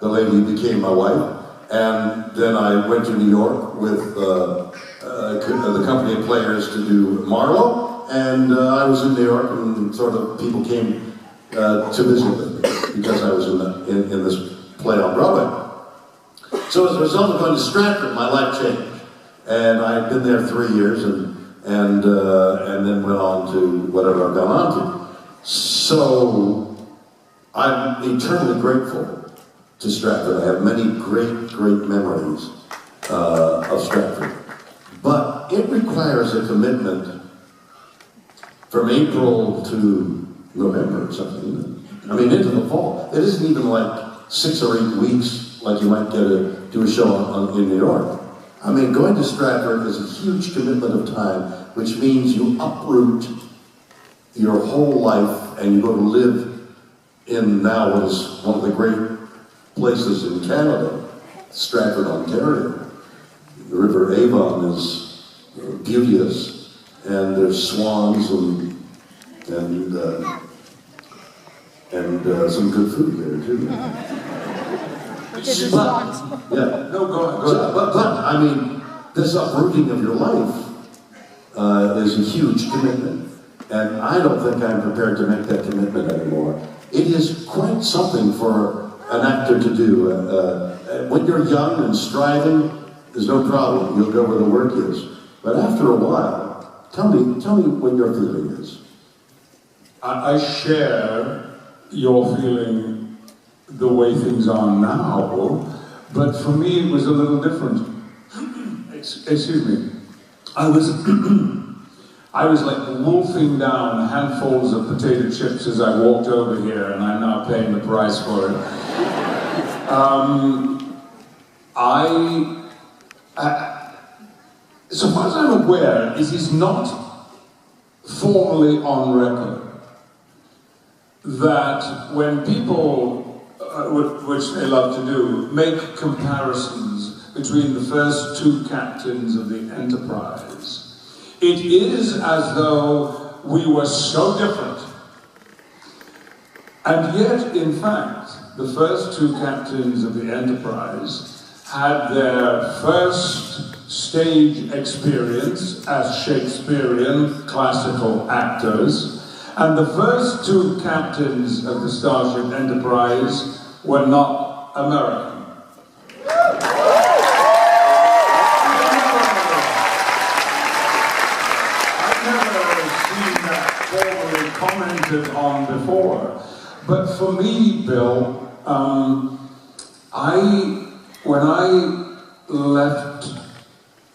the lady became my wife. And then I went to New York with the company of players to do Marlowe. And I was in New York, and sort of people came to visit with me because I was in this play on Broadway. So as a result of going to Stratford, my life changed. And I had been there 3 years, and then went on to whatever I've gone on to. So I'm eternally grateful to Stratford. I have many great, great memories of Stratford. But it requires a commitment from April to November or something. I mean, into the fall. It isn't even like 6 or 8 weeks like you might do a show in New York. I mean, going to Stratford is a huge commitment of time, which means you uproot your whole life and you go to live in now what is one of the great places in Canada, Stratford, Ontario. The River Avon is beauteous, and there's swans and some good food there too. Yeah, no, go ahead. But I mean, this uprooting of your life is a huge commitment, and I don't think I'm prepared to make that commitment anymore. It is quite something for an actor to do. When you're young and striving, there's no problem. You'll go where the work is. But after a while, tell me what your feeling is. I share your feeling the way things are now, but for me it was a little different. Excuse me. I was like wolfing down handfuls of potato chips as I walked over here, and I'm now paying the price for it. So far as I'm aware, it is not formally on record that when people, which they love to do, make comparisons between the first 2 captains of the Enterprise, it is as though we were so different. And yet, in fact, the first 2 captains of the Enterprise had their first stage experience as Shakespearean classical actors, and the first 2 captains of the Starship Enterprise were not American. Formally commented on before, but for me, Bill, when I left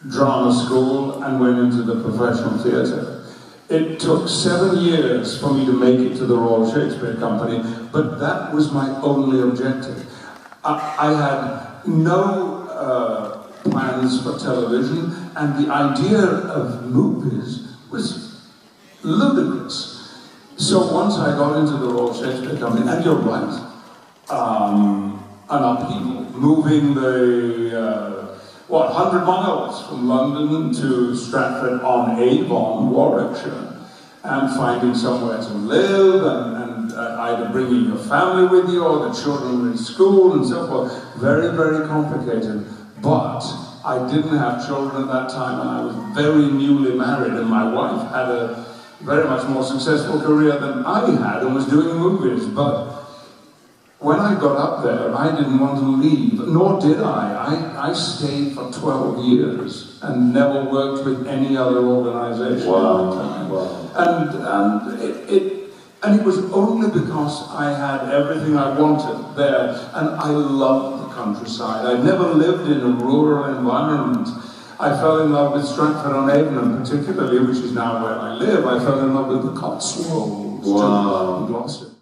drama school and went into the professional theatre, it took 7 years for me to make it to the Royal Shakespeare Company, but that was my only objective. I had no plans for television, and the idea of movies was ludicrous. So once I got into the Royal Shakespeare Company, and you're right, an upheaval, moving the, 100 miles from London to Stratford-upon-Avon, Warwickshire, and finding somewhere to live, and either bringing your family with you or the children were in school and so forth. Very, very complicated. But I didn't have children at that time, and I was very newly married, and my wife had a very much more successful career than I had and was doing movies. But when I got up there, I didn't want to leave, nor did I. I stayed for 12 years and never worked with any other organization. Wow. And it was only because I had everything I wanted there, and I loved the countryside. I never lived in a rural environment. I fell in love with Stratford-on-Avon, particularly, which is now where I live. I fell in love with the Cotswolds. Wow. In Gloucester.